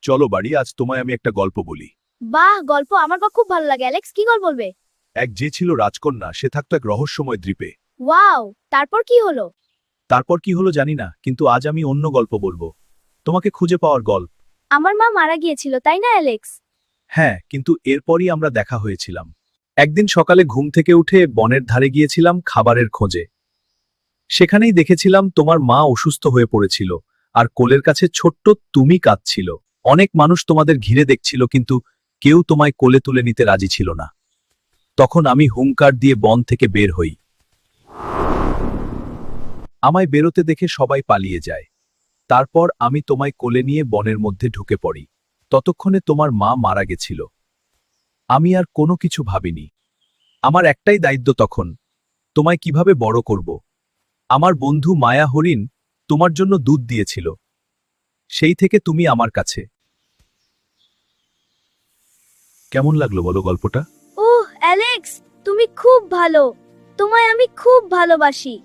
চলো বাড়ি, আজ তোমায় আমি একটা গল্প বলি। বাহ, গল্প আমার খুব ভালো লাগে। অ্যালেক্স, কি গল্প বলবে? এক যে ছিল রাজকন্যা, সে থাকতো এক রহস্যময় দ্বীপে। ওয়াও, তারপর কি হলো? তারপর কি হলো জানি না, কিন্তু আজ আমি অন্য গল্প বলবো, তোমাকে খুঁজে পাওয়ার গল্প। আমার মা মারা গিয়েছিল, তাই না অ্যালেক্স? হ্যাঁ, কিন্তু এরপরই আমরা দেখা হয়েছিলাম। একদিন সকালে ঘুম থেকে উঠে বনের ধারে গিয়েছিলাম খাবারের খোঁজে। সেখানেই দেখেছিলাম তোমার মা অসুস্থ হয়ে পড়েছিল, আর কোলের কাছে ছোট্ট তুমি কাঁদছিল। অনেক মানুষ তোমাদের ঘিরে দেখছিল, কিন্তু কেউ তোমায় কোলে তুলে নিতে রাজি ছিল না। তখন আমি হুঙ্কার দিয়ে বন থেকে বের হই। আমায় বেরোতে দেখে সবাই পালিয়ে যায়। তারপর আমি তোমায় কোলে নিয়ে বনের মধ্যে ঢুকে পড়ি। ততক্ষণে তোমার মা মারা গেছিল। আমি আর কোনো কিছু ভাবিনি। আমার একটাই দায়িত্ব তখন, তোমায় কিভাবে বড় করব। আমার বন্ধু মায়া হরিণ তোমার জন্য দুধ দিয়েছিল। সেই থেকে তুমি আমার কাছে। কেমন লাগলো বলো গল্পটা? ওহ অ্যালেক্স, তুমি খুব ভালো। তোমায় আমি খুব ভালোবাসি।